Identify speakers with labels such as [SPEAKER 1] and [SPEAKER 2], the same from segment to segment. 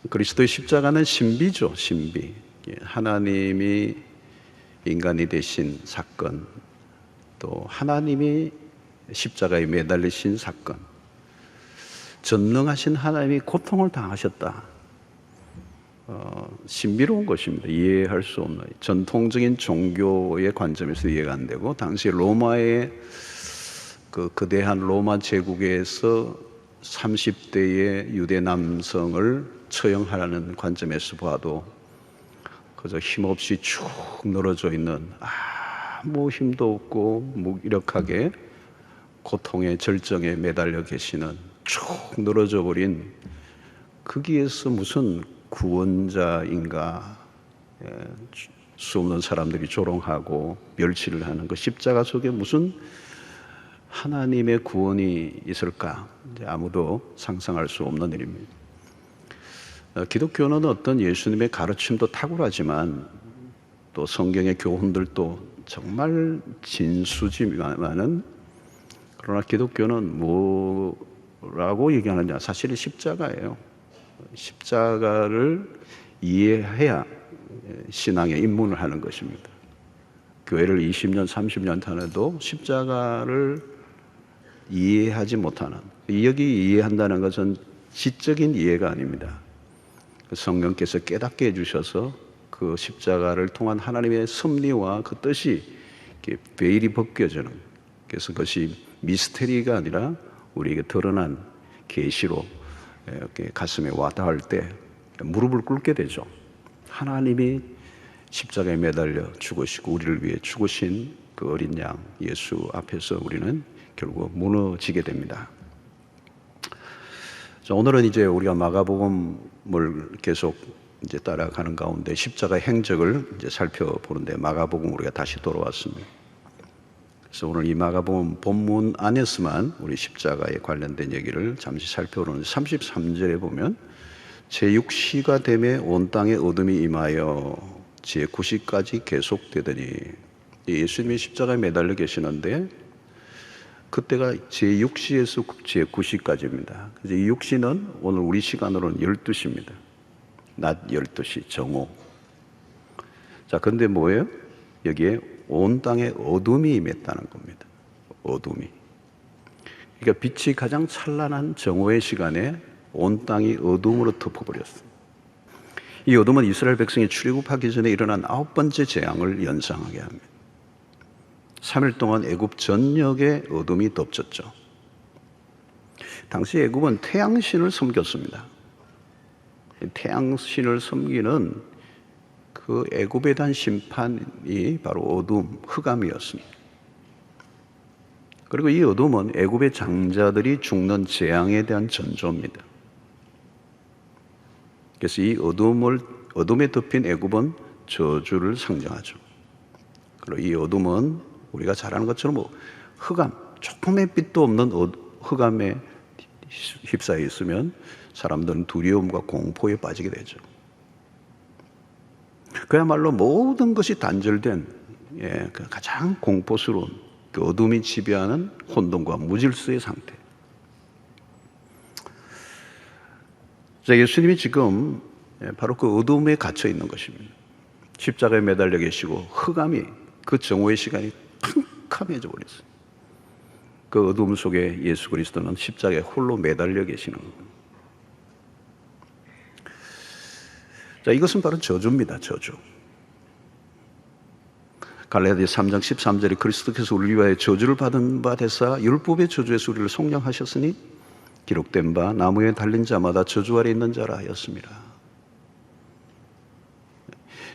[SPEAKER 1] 그리스도의 십자가는 신비죠, 신비. 하나님이 인간이 되신 사건, 또 하나님이 십자가에 매달리신 사건, 전능하신 하나님이 고통을 당하셨다. 신비로운 것입니다. 이해할 수 없는, 전통적인 종교의 관점에서 이해가 안 되고, 당시 로마의 그 거대한 로마 제국에서 30대의 유대 남성을 처형하라는 관점에서 봐도 그저 힘없이 쭉 늘어져 있는, 아무 힘도 없고 무기력하게 고통의 절정에 매달려 계시는 쭉 늘어져 버린, 거기에서 무슨 구원자인가, 수없는 사람들이 조롱하고 멸시를 하는 그 십자가 속에 무슨 하나님의 구원이 있을까? 아무도 상상할 수 없는 일입니다. 기독교는 어떤 예수님의 가르침도 탁월하지만 또 성경의 교훈들도 정말 진수지만은, 그러나 기독교는 뭐라고 얘기하느냐? 사실은 십자가예요. 십자가를 이해해야 신앙에 입문을 하는 것입니다. 교회를 20년, 30년 다녀도 십자가를 이해하지 못하는, 여기 이해한다는 것은 지적인 이해가 아닙니다. 성령께서 깨닫게 해주셔서 그 십자가를 통한 하나님의 섭리와 그 뜻이 베일이 벗겨지는, 그래서 그것이 미스테리가 아니라 우리에게 드러난 계시로 이렇게 가슴에 와닿을 때 무릎을 꿇게 되죠. 하나님이 십자가에 매달려 죽으시고 우리를 위해 죽으신 그 어린 양 예수 앞에서 우리는 결국 무너지게 됩니다. 자, 오늘은 이제 우리가 마가복음을 계속 이제 따라가는 가운데 십자가의 행적을 이제 살펴보는데, 마가복음 우리가 다시 돌아왔습니다. 그래서 오늘 이 마가복음 본문 안에서만 우리 십자가에 관련된 얘기를 잠시 살펴보는 33절에 보면, 제6시가 되매 온 땅에 어둠이 임하여 제9시까지 계속되더니, 예수님이 십자가에 매달려 계시는데 그때가 제6시에서 제9시까지입니다. 그래서 이 6시는 오늘 우리 시간으로는 12시입니다. 낮 12시 정오. 자, 근데 뭐예요? 여기에 온 땅에 어둠이 임했다는 겁니다. 어둠이. 그러니까 빛이 가장 찬란한 정오의 시간에 온 땅이 어둠으로 덮어버렸어요. 이 어둠은 이스라엘 백성이 출애굽하기 전에 일어난 9번째 재앙을 연상하게 합니다. 3일 동안 애굽 전역에 어둠이 덮쳤죠. 당시 애굽은 태양신을 섬겼습니다. 태양신을 섬기는 그 애굽에 대한 심판이 바로 어둠, 흑암이었습니다. 그리고 이 어둠은 애굽의 장자들이 죽는 재앙에 대한 전조입니다. 그래서 이 어둠에 덮인 애굽은 저주를 상징하죠. 그리고 이 어둠은 우리가 잘 아는 것처럼 흑암, 조금의 빛도 없는 흑암에 휩싸여 있으면 사람들은 두려움과 공포에 빠지게 되죠. 그야말로 모든 것이 단절된, 그 가장 공포스러운 그 어둠이 지배하는 혼돈과 무질서의 상태. 자, 예수님이 지금 바로 그 어둠에 갇혀 있는 것입니다. 십자가에 매달려 계시고 흑암이, 그 정오의 시간이 캄캄해져 버렸어요. 그 어둠 속에 예수 그리스도는 십자가에 홀로 매달려 계시는 겁니다. 자, 이것은 바로 저주입니다. 저주. 갈라디아 3장 13절에 그리스도께서 우리를 위하여 저주를 받은 바 되사 율법의 저주에서 우리를 속량하셨으니 기록된 바 나무에 달린 자마다 저주 아래 있는 자라 하였습니다.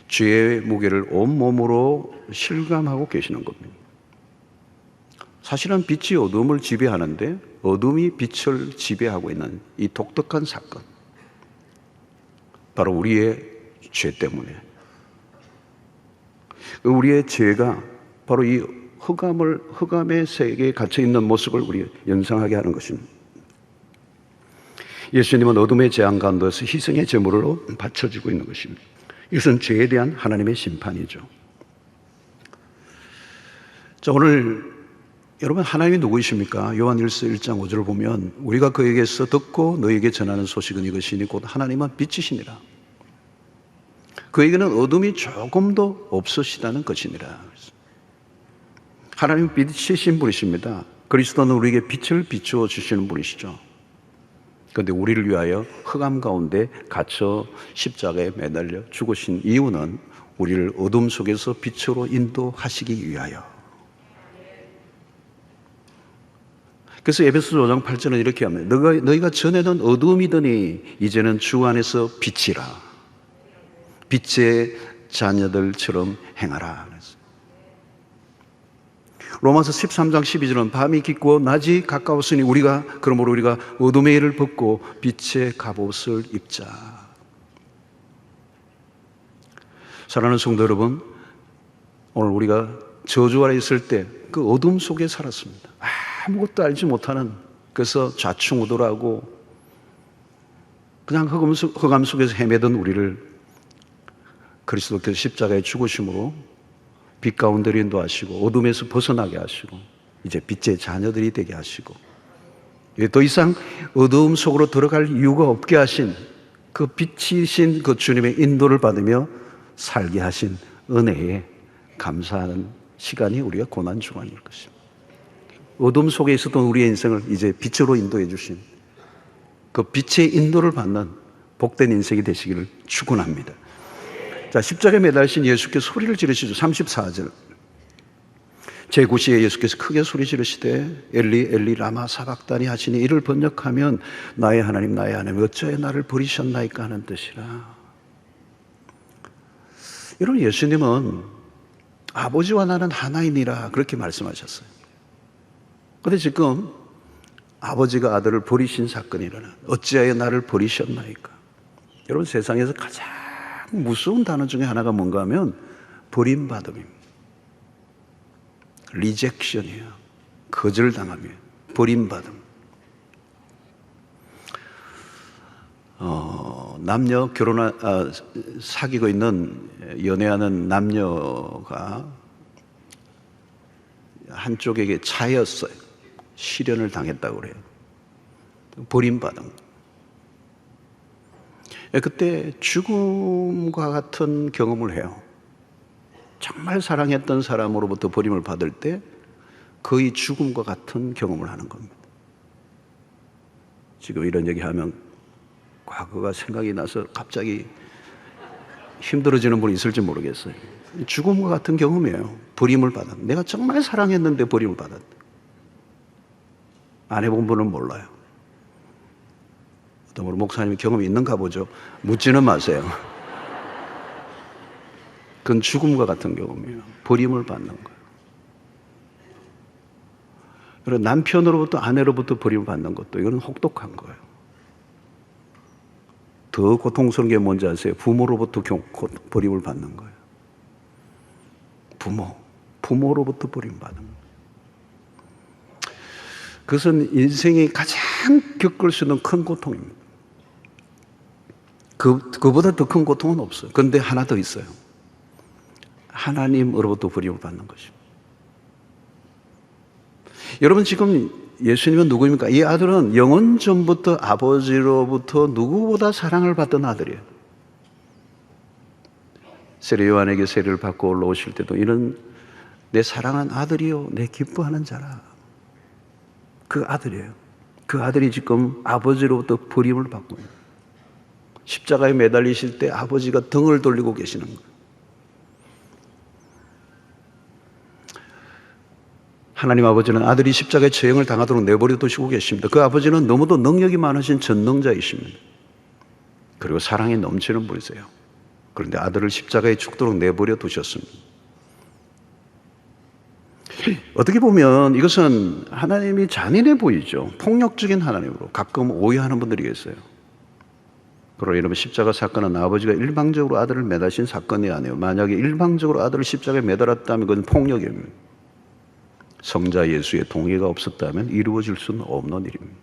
[SPEAKER 1] 죄의 무게를 온몸으로 실감하고 계시는 겁니다. 사실은 빛이 어둠을 지배하는데 어둠이 빛을 지배하고 있는 이 독특한 사건, 바로 우리의 죄 때문에, 우리의 죄가 바로 이 흑암의 세계에 갇혀있는 모습을 우리 연상하게 하는 것입니다. 예수님은 어둠의 재앙 가운데서 희생의 제물로 바쳐지고 있는 것입니다. 이것은 죄에 대한 하나님의 심판이죠. 자, 오늘 여러분, 하나님이 누구이십니까? 요한일서 1장 5절을 보면 우리가 그에게서 듣고 너에게 전하는 소식은 이것이니 곧 하나님은 빛이시니라. 그에게는 어둠이 조금도 없으시다는 것이니라. 하나님은 빛이신 분이십니다. 그리스도는 우리에게 빛을 비추어 주시는 분이시죠. 그런데 우리를 위하여 흑암 가운데 갇혀 십자가에 매달려 죽으신 이유는 우리를 어둠 속에서 빛으로 인도하시기 위하여. 그래서 에베소서 5장 8절은 이렇게 합니다. 너희가 전에는 어둠이더니 이제는 주 안에서 빛이라. 빛의 자녀들처럼 행하라. 로마서 13장 12절은 밤이 깊고 낮이 가까웠으니 그러므로 우리가 어둠의 일을 벗고 빛의 갑옷을 입자. 사랑하는 성도 여러분, 오늘 우리가 저주 아래 있을 때 그 어둠 속에 살았습니다. 아무것도 알지 못하는, 그래서 좌충우돌하고 그냥 흑암 속에서 헤매던 우리를 그리스도께서 십자가에 죽으심으로 빛 가운데로 인도하시고 어둠에서 벗어나게 하시고 이제 빛의 자녀들이 되게 하시고 더 이상 어두움 속으로 들어갈 이유가 없게 하신 그 빛이신 그 주님의 인도를 받으며 살게 하신 은혜에 감사하는 시간이 우리가 고난주간일 것입니다. 어둠 속에 있었던 우리의 인생을 이제 빛으로 인도해 주신 그 빛의 인도를 받는 복된 인생이 되시기를 축원합니다. 자, 십자가에 매달리신 예수께서 소리를 지르시죠. 34절. 제9시에 예수께서 크게 소리 지르시되 엘리 엘리 라마 사박다니 하시니 이를 번역하면 나의 하나님 어찌하여 나를 버리셨나이까 하는 뜻이라. 여러분, 예수님은 아버지와 나는 하나이니라 그렇게 말씀하셨어요. 그런데 지금 아버지가 아들을 버리신 사건이 일어나. 어찌하여 나를 버리셨나이까. 여러분, 세상에서 가장 무서운 단어 중에 하나가 뭔가 하면 버림받음입니다. 리젝션이에요. 거절당함이에요. 버림받음. 남녀 사귀고 있는 연애하는 남녀가 한쪽에게 차였어요. 실연을 당했다고 그래요. 버림받은. 그때 죽음과 같은 경험을 해요. 정말 사랑했던 사람으로부터 버림을 받을 때 거의 죽음과 같은 경험을 하는 겁니다. 지금 이런 얘기하면 과거가 생각이 나서 갑자기 힘들어지는 분이 있을지 모르겠어요. 죽음과 같은 경험이에요. 버림을 받았. 내가 정말 사랑했는데 버림을 받았다. 안 해본 분은 몰라요. 어떤 우리 목사님이 경험이 있는가 보죠. 묻지는 마세요. 그건 죽음과 같은 경험이에요. 버림을 받는 거예요. 그리고 남편으로부터 아내로부터 버림을 받는 것도 이거는 혹독한 거예요. 더 고통스러운 게 뭔지 아세요? 부모로부터 버림을 받는 거예요. 부모로부터 버림받는 거예요. 그것은 인생이 가장 겪을 수 있는 큰 고통입니다. 그보다 더 큰 고통은 없어요. 그런데 하나 더 있어요. 하나님으로부터 버림을 받는 것입니다. 여러분, 지금 예수님은 누구입니까? 이 아들은 영원 전부터 아버지로부터 누구보다 사랑을 받던 아들이에요. 세례 요한에게 세례를 받고 올라오실 때도 이는 내 사랑한 아들이요 내 기뻐하는 자라. 그 아들이에요. 그 아들이 지금 아버지로부터 버림을 받고 있어요. 십자가에 매달리실 때 아버지가 등을 돌리고 계시는 거예요. 하나님 아버지는 아들이 십자가에 처형을 당하도록 내버려 두시고 계십니다. 그 아버지는 너무도 능력이 많으신 전능자이십니다. 그리고 사랑이 넘치는 분이세요. 그런데 아들을 십자가에 죽도록 내버려 두셨습니다. 어떻게 보면 이것은 하나님이 잔인해 보이죠. 폭력적인 하나님으로 가끔 오해하는 분들이 계세요. 그러나 여러분, 십자가 사건은 아버지가 일방적으로 아들을 매다신 사건이 아니에요. 만약에 일방적으로 아들을 십자가에 매달았다면 그건 폭력입니다. 성자 예수의 동의가 없었다면 이루어질 수는 없는 일입니다.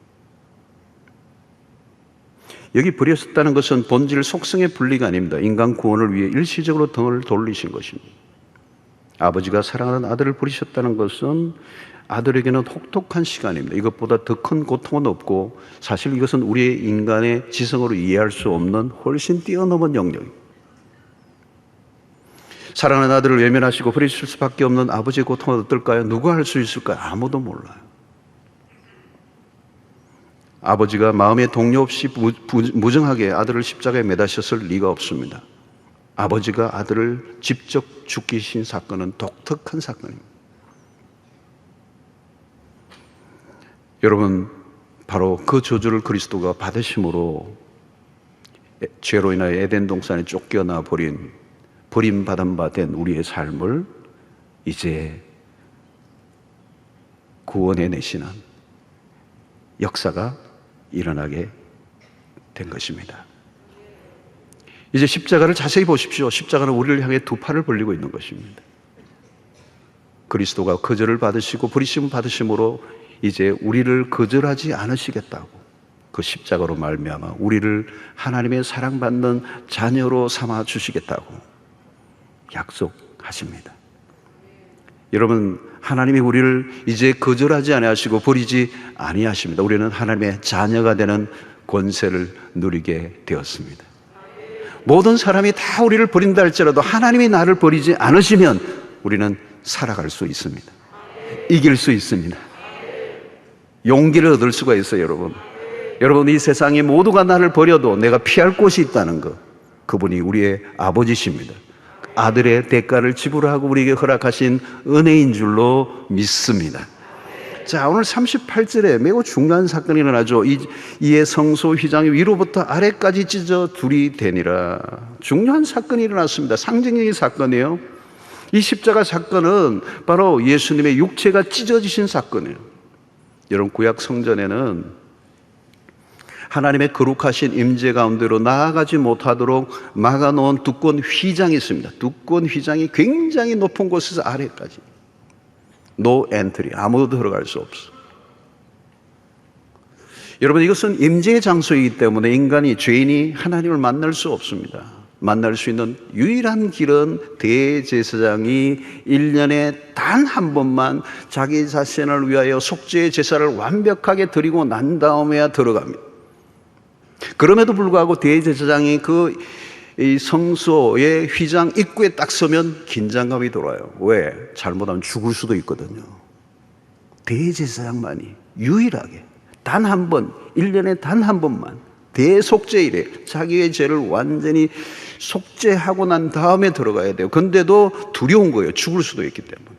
[SPEAKER 1] 여기 버렸었다는 것은 본질 속성의 분리가 아닙니다. 인간 구원을 위해 일시적으로 등을 돌리신 것입니다. 아버지가 사랑하는 아들을 버리셨다는 것은 아들에게는 혹독한 시간입니다. 이것보다 더 큰 고통은 없고, 사실 이것은 우리의 인간의 지성으로 이해할 수 없는 훨씬 뛰어넘은 영역입니다. 사랑하는 아들을 외면하시고 버리실 수밖에 없는 아버지의 고통은 어떨까요? 누가 할 수 있을까요? 아무도 몰라요. 아버지가 마음의 동요 없이 무정하게 아들을 십자가에 매다셨을 리가 없습니다. 아버지가 아들을 직접 죽이신 사건은 독특한 사건입니다. 여러분, 바로 그 저주를 그리스도가 받으심으로 죄로 인하여 에덴 동산에 쫓겨나 버림받은 바 된 우리의 삶을 이제 구원해내시는 역사가 일어나게 된 것입니다. 이제 십자가를 자세히 보십시오. 십자가는 우리를 향해 두 팔을 벌리고 있는 것입니다. 그리스도가 거절을 받으시고 버리심 받으심으로 이제 우리를 거절하지 않으시겠다고, 그 십자가로 말미암아 우리를 하나님의 사랑받는 자녀로 삼아 주시겠다고 약속하십니다. 여러분, 하나님이 우리를 이제 거절하지 아니하시고 버리지 아니하십니다. 우리는 하나님의 자녀가 되는 권세를 누리게 되었습니다. 모든 사람이 다 우리를 버린다 할지라도 하나님이 나를 버리지 않으시면 우리는 살아갈 수 있습니다. 이길 수 있습니다. 용기를 얻을 수가 있어요. 여러분, 이 세상에 모두가 나를 버려도 내가 피할 곳이 있다는 것, 그분이 우리의 아버지십니다. 아들의 대가를 지불하고 우리에게 허락하신 은혜인 줄로 믿습니다. 자, 오늘 38절에 매우 중요한 사건이 일어나죠. 이에 성소 휘장이 위로부터 아래까지 찢어 둘이 되니라. 중요한 사건이 일어났습니다. 상징적인 사건이에요. 이 십자가 사건은 바로 예수님의 육체가 찢어지신 사건이에요. 여러분, 구약 성전에는 하나님의 거룩하신 임재 가운데로 나아가지 못하도록 막아놓은 두꺼운 휘장이 있습니다. 두꺼운 휘장이 굉장히 높은 곳에서 아래까지. No entry. 아무도 들어갈 수 없어. 여러분, 이것은 임재의 장소이기 때문에 인간이, 죄인이 하나님을 만날 수 없습니다. 만날 수 있는 유일한 길은 대제사장이 1년에 단 한 번만 자기 자신을 위하여 속죄의 제사를 완벽하게 드리고 난 다음에야 들어갑니다. 그럼에도 불구하고 대제사장이 이 성소의 휘장 입구에 딱 서면 긴장감이 돌아요. 왜? 잘못하면 죽을 수도 있거든요. 대제사장만이 유일하게 단 한 번, 1년에 단 한 번만 대속죄일에 자기의 죄를 완전히 속죄하고 난 다음에 들어가야 돼요. 근데도 두려운 거예요. 죽을 수도 있기 때문에.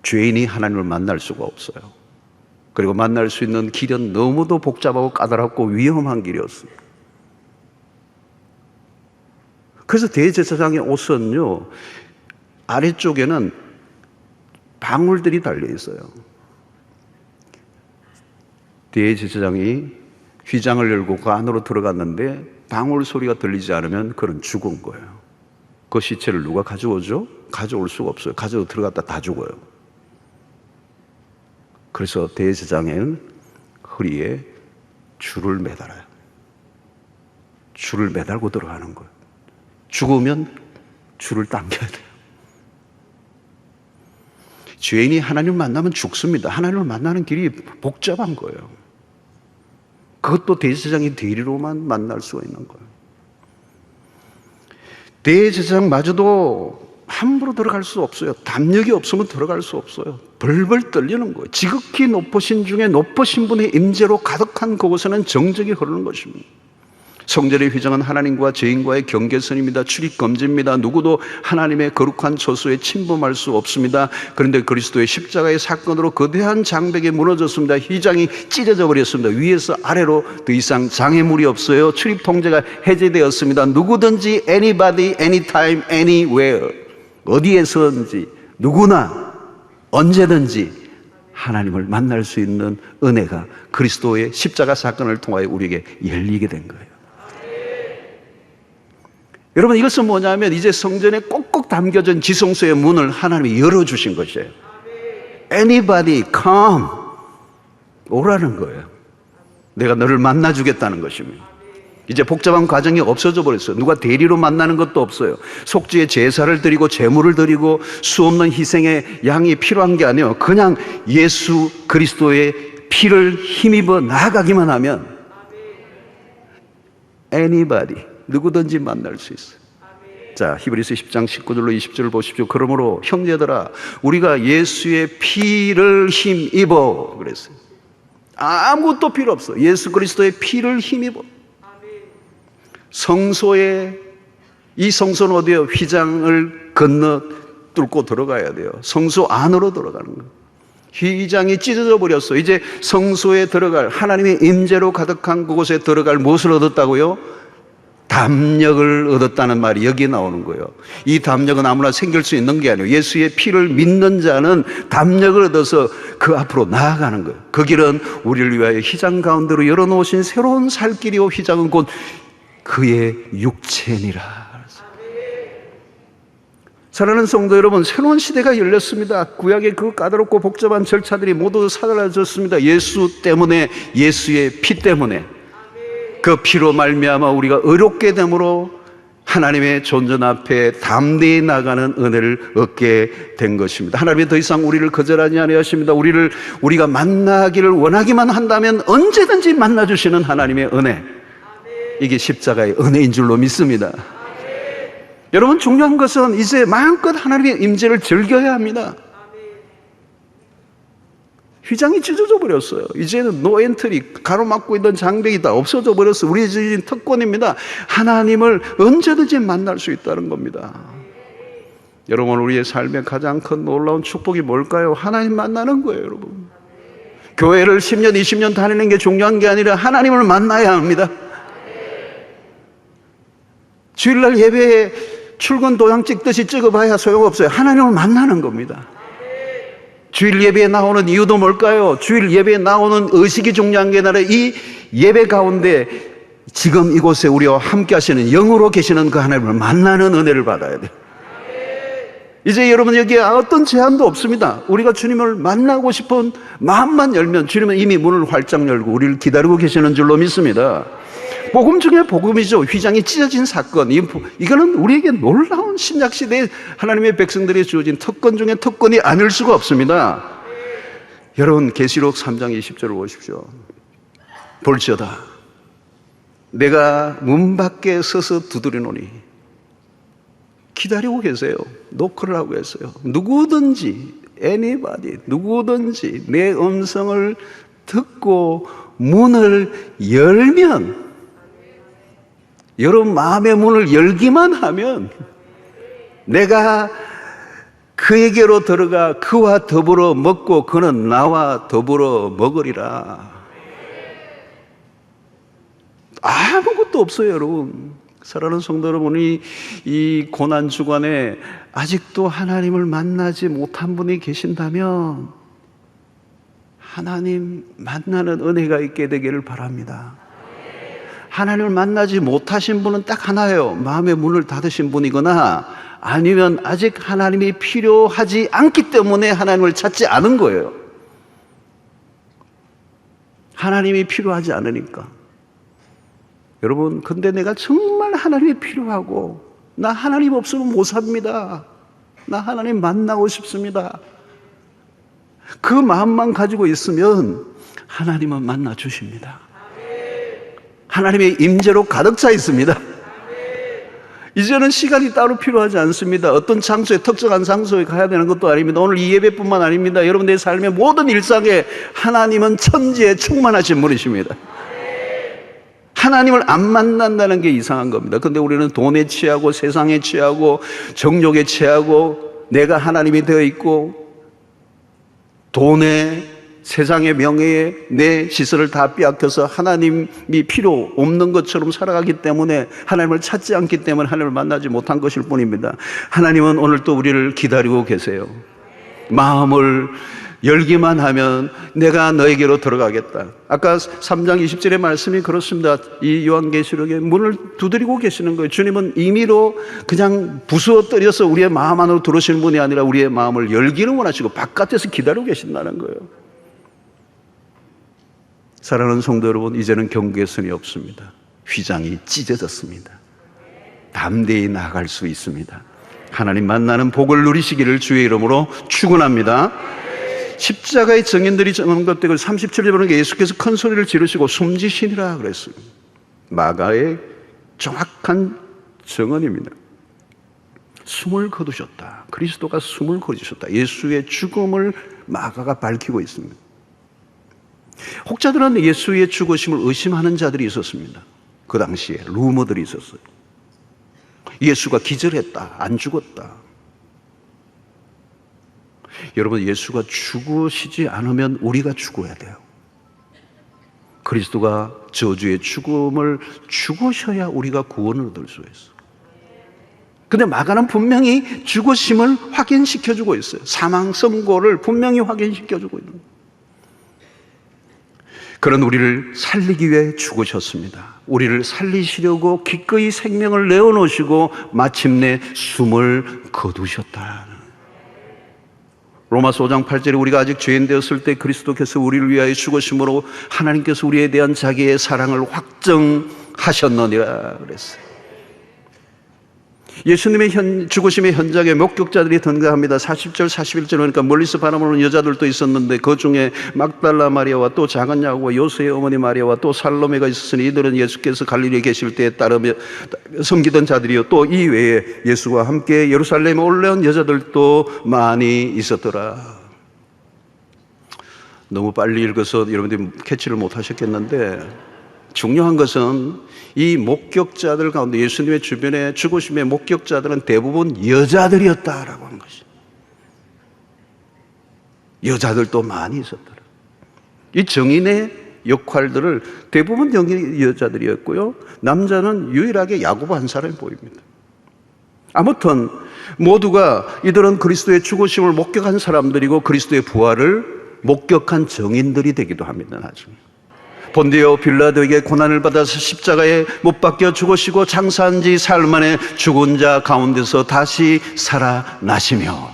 [SPEAKER 1] 죄인이 하나님을 만날 수가 없어요. 그리고 만날 수 있는 길은 너무도 복잡하고 까다롭고 위험한 길이었어요. 그래서 대제사장의 옷은요, 아래쪽에는 방울들이 달려 있어요. 대제사장이 휘장을 열고 그 안으로 들어갔는데 방울 소리가 들리지 않으면 그는 죽은 거예요. 그 시체를 누가 가져오죠? 가져올 수가 없어요. 가져 들어갔다 다 죽어요. 그래서 대제사장은 허리에 줄을 매달아요. 줄을 매달고 들어가는 거예요. 죽으면 줄을 당겨야 돼요. 죄인이 하나님을 만나면 죽습니다. 하나님을 만나는 길이 복잡한 거예요. 그것도 대제사장이 대리로만 만날 수가 있는 거예요. 대제사장마저도 함부로 들어갈 수 없어요. 담력이 없으면 들어갈 수 없어요. 벌벌 떨리는 거예요. 지극히 높으신 중에 높으신 분의 임재로 가득한 그곳에는 정적이 흐르는 것입니다. 성전의 휘장은 하나님과 죄인과의 경계선입니다. 출입금지입니다. 누구도 하나님의 거룩한 처소에 침범할 수 없습니다. 그런데 그리스도의 십자가의 사건으로 거대한 장벽이 무너졌습니다. 휘장이 찢어져 버렸습니다. 위에서 아래로 더 이상 장애물이 없어요. 출입 통제가 해제되었습니다. 누구든지 anybody, anytime, anywhere, 어디에서든지 누구나 언제든지 하나님을 만날 수 있는 은혜가 그리스도의 십자가 사건을 통하여 우리에게 열리게 된 거예요. 여러분, 이것은 뭐냐면 이제 성전에 꼭꼭 담겨진 지성소의 문을 하나님이 열어주신 것이에요. Anybody come. 오라는 거예요. 내가 너를 만나주겠다는 것입니다. 이제 복잡한 과정이 없어져 버렸어요. 누가 대리로 만나는 것도 없어요. 속죄의 제사를 드리고 제물을 드리고 수없는 희생의 양이 필요한 게 아니에요. 그냥 예수 그리스도의 피를 힘입어 나아가기만 하면 anybody, 누구든지 만날 수 있어요. 자, 히브리서 10장 19절로 20절을 보십시오. 그러므로 형제들아, 우리가 예수의 피를 힘입어 그랬어요. 아무것도 필요 없어. 예수 그리스도의 피를 힘입어. 성소에, 이 성소는 어디요? 휘장을 건너 뚫고 들어가야 돼요. 성소 안으로 들어가는 거예요. 휘장이 찢어져 버렸어. 이제 성소에 들어갈, 하나님의 임재로 가득한 그곳에 들어갈 무엇을 얻었다고요? 담력을 얻었다는 말이 여기에 나오는 거예요. 이 담력은 아무나 생길 수 있는 게 아니에요. 예수의 피를 믿는 자는 담력을 얻어서 그 앞으로 나아가는 거예요. 그 길은 우리를 위하여 휘장 가운데로 열어놓으신 새로운 살 길이요, 휘장은 곧 그의 육체니라. 사랑하는 성도 여러분, 새로운 시대가 열렸습니다. 구약의 그 까다롭고 복잡한 절차들이 모두 사라졌습니다. 예수 때문에, 예수의 피 때문에, 그 피로 말미암아 우리가 의롭게 됨으로 하나님의 존전 앞에 담대히 나가는 은혜를 얻게 된 것입니다. 하나님이 더 이상 우리를 거절하지 아니하십니다. 우리가 만나기를 원하기만 한다면 언제든지 만나주시는 하나님의 은혜, 이게 십자가의 은혜인 줄로 믿습니다. 여러분, 중요한 것은 이제 마음껏 하나님의 임재를 즐겨야 합니다. 휘장이 찢어져 버렸어요. 이제는 노 엔트리, 가로막고 있던 장벽이 다 없어져 버렸어요. 우리의 주신 특권입니다. 하나님을 언제든지 만날 수 있다는 겁니다. 여러분, 우리의 삶의 가장 큰 놀라운 축복이 뭘까요? 하나님 만나는 거예요, 여러분. 교회를 10년, 20년 다니는 게 중요한 게 아니라 하나님을 만나야 합니다. 주일날 예배에 출근 도장 찍듯이 찍어봐야 소용없어요. 하나님을 만나는 겁니다. 주일 예배에 나오는 이유도 뭘까요? 주일 예배에 나오는 의식이 중요한 게 아니라 이 예배 가운데 지금 이곳에 우리와 함께 하시는 영으로 계시는 그 하나님을 만나는 은혜를 받아야 돼요. 이제 여러분, 여기에 어떤 제한도 없습니다. 우리가 주님을 만나고 싶은 마음만 열면 주님은 이미 문을 활짝 열고 우리를 기다리고 계시는 줄로 믿습니다. 복음 중에 복음이죠. 휘장이 찢어진 사건. 이거는 우리에게 놀라운 신약시대에 하나님의 백성들이 주어진 특권 중에 특권이 아닐 수가 없습니다. 여러분, 계시록 3장 20절을 보십시오. 볼지어다, 내가 문 밖에 서서 두드리노니. 기다리고 계세요. 노크를 하고 계세요. 누구든지, anybody, 누구든지 내 음성을 듣고 문을 열면, 여러분 마음의 문을 열기만 하면 내가 그에게로 들어가 그와 더불어 먹고 그는 나와 더불어 먹으리라. 아무것도 없어요, 여러분. 사랑하는 성도 여러분이 이 고난 주간에 아직도 하나님을 만나지 못한 분이 계신다면 하나님 만나는 은혜가 있게 되기를 바랍니다. 하나님을 만나지 못하신 분은 딱 하나예요. 마음의 문을 닫으신 분이거나 아니면 아직 하나님이 필요하지 않기 때문에 하나님을 찾지 않은 거예요. 하나님이 필요하지 않으니까. 여러분, 근데 내가 정말 하나님이 필요하고 나 하나님 없으면 못 삽니다. 나 하나님 만나고 싶습니다. 그 마음만 가지고 있으면 하나님은 만나 주십니다. 하나님의 임재로 가득 차 있습니다. 이제는 시간이 따로 필요하지 않습니다. 어떤 장소에, 특정한 장소에 가야 되는 것도 아닙니다. 오늘 이 예배뿐만 아닙니다. 여러분들의 삶의 모든 일상에 하나님은 천지에 충만하신 분이십니다. 하나님을 안 만난다는 게 이상한 겁니다. 근데 우리는 돈에 취하고 세상에 취하고 정욕에 취하고 내가 하나님이 되어 있고 돈에, 세상의 명예에 내 시설을 다 빼앗겨서 하나님이 필요 없는 것처럼 살아가기 때문에, 하나님을 찾지 않기 때문에 하나님을 만나지 못한 것일 뿐입니다. 하나님은 오늘 또 우리를 기다리고 계세요. 마음을 열기만 하면 내가 너에게로 들어가겠다. 아까 3장 20절의 말씀이 그렇습니다. 이 요한계시록에 문을 두드리고 계시는 거예요. 주님은 임의로 그냥 부수어뜨려서 우리의 마음 안으로 들어오시는 분이 아니라 우리의 마음을 열기를 원하시고 바깥에서 기다리고 계신다는 거예요. 사랑하는 성도 여러분, 이제는 경계선이 없습니다. 휘장이 찢어졌습니다. 담대히 나아갈 수 있습니다. 하나님 만나는 복을 누리시기를 주의 이름으로 축원합니다. 십자가의 증인들이 언급되고 37절 보니까 예수께서 큰 소리를 지르시고 숨지시니라 그랬어요. 마가의 정확한 증언입니다. 숨을 거두셨다. 그리스도가 숨을 거두셨다. 예수의 죽음을 마가가 밝히고 있습니다. 혹자들은 예수의 죽으심을 의심하는 자들이 있었습니다. 그 당시에 루머들이 있었어요. 예수가 기절했다, 안 죽었다. 여러분, 예수가 죽으시지 않으면 우리가 죽어야 돼요. 그리스도가 저주의 죽음을 죽으셔야 우리가 구원을 얻을 수 있어요. 근데 마가는 분명히 죽으심을 확인시켜주고 있어요. 사망 선고를 분명히 확인시켜주고 있는 거예요. 그런 우리를 살리기 위해 죽으셨습니다. 우리를 살리시려고 기꺼이 생명을 내어놓으시고 마침내 숨을 거두셨다. 로마서 5장 8절에 우리가 아직 죄인 되었을 때 그리스도께서 우리를 위하여 죽으심으로 하나님께서 우리에 대한 자기의 사랑을 확증하셨느니라 그랬어요. 예수님의 죽으심의 현장에 목격자들이 등장합니다. 40절 41절 보니까 멀리서 바라보는 여자들도 있었는데 그 중에 막달라 마리아와 또 작은 야고보와 요새의 어머니 마리아와 또 살로메가 있었으니 이들은 예수께서 갈릴리에 계실 때에 따르며 섬기던 자들이요 또 이 외에 예수와 함께 예루살렘에 올라온 여자들도 많이 있었더라. 너무 빨리 읽어서 여러분들이 캐치를 못하셨겠는데 중요한 것은 이 목격자들 가운데 예수님의 주변에 죽으심의 목격자들은 대부분 여자들이었다라고 하는 것이. 여자들도 많이 있었더라. 이 증인의 역할들을 대부분 여자들이었고요. 남자는 유일하게 야고보 한 사람이 보입니다. 아무튼 모두가 이들은 그리스도의 죽으심을 목격한 사람들이고 그리스도의 부활을 목격한 증인들이 되기도 합니다. 나중에. 본디오 빌라도에게 고난을 받아서 십자가에 못 박혀 죽으시고 장사한 지 사흘 만에 죽은 자 가운데서 다시 살아나시며,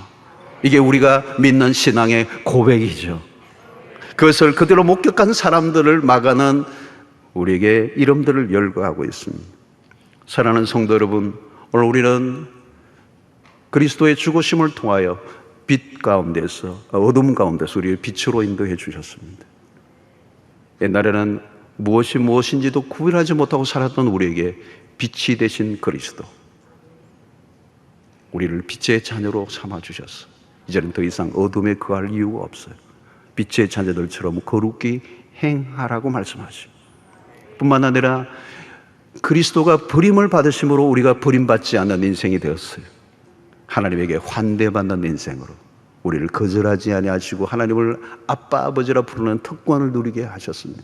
[SPEAKER 1] 이게 우리가 믿는 신앙의 고백이죠. 그것을 그대로 목격한 사람들을 마가는 우리에게 이름들을 열거하고 있습니다. 사랑하는 성도 여러분, 오늘 우리는 그리스도의 죽으심을 통하여 빛 가운데서, 어둠 가운데서 우리를 빛으로 인도해 주셨습니다. 옛날에는 무엇이 무엇인지도 구별하지 못하고 살았던 우리에게 빛이 되신 그리스도, 우리를 빛의 자녀로 삼아주셨어요. 이제는 더 이상 어둠에 거할 이유가 없어요. 빛의 자녀들처럼 거룩히 행하라고 말씀하시고, 뿐만 아니라 그리스도가 버림을 받으심으로 우리가 버림받지 않는 인생이 되었어요. 하나님에게 환대받는 인생으로 우리를 거절하지 아니하시고 하나님을 아빠 아버지라 부르는 특권을 누리게 하셨습니다.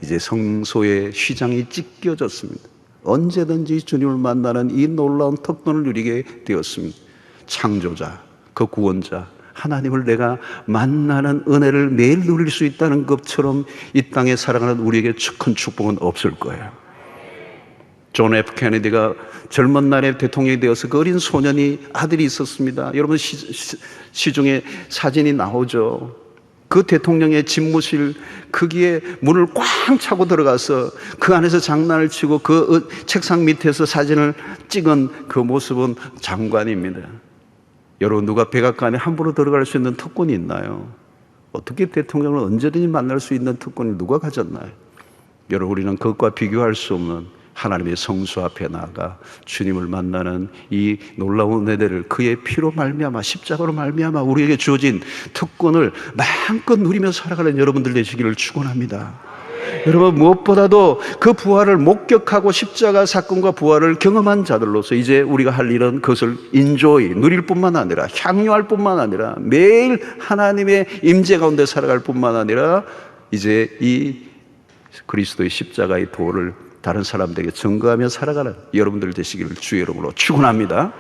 [SPEAKER 1] 이제 성소의 휘장이 찢겨졌습니다. 언제든지 주님을 만나는 이 놀라운 특권을 누리게 되었습니다. 창조자, 그 구원자 하나님을 내가 만나는 은혜를 매일 누릴 수 있다는 것처럼 이 땅에 살아가는 우리에게 큰 축복은 없을 거예요. 존 F 케네디가 젊은 날에 대통령이 되어서 그 어린 소년이 아들이 있었습니다. 여러분 시중에 사진이 나오죠. 그 대통령의 집무실 거기에 문을 꽝 차고 들어가서 그 안에서 장난을 치고 그 책상 밑에서 사진을 찍은 그 모습은 장관입니다. 여러분, 누가 백악관에 함부로 들어갈 수 있는 특권이 있나요? 어떻게 대통령을 언제든지 만날 수 있는 특권을 누가 가졌나요? 여러분, 우리는 그것과 비교할 수 없는 하나님의 성수 앞에 나아가 주님을 만나는 이 놀라운 은혜를 그의 피로 말미암아, 십자가로 말미암아 우리에게 주어진 특권을 마음껏 누리며 살아가는 여러분들 되시기를 축원합니다. 여러분, 무엇보다도 그 부활을 목격하고 십자가 사건과 부활을 경험한 자들로서 이제 우리가 할 일은 그것을 인조이 누릴 뿐만 아니라 향유할 뿐만 아니라 매일 하나님의 임재 가운데 살아갈 뿐만 아니라 이제 이 그리스도의 십자가의 도를 다른 사람들에게 증거하며 살아가는 여러분들 되시기를 주의 이름으로 축원합니다.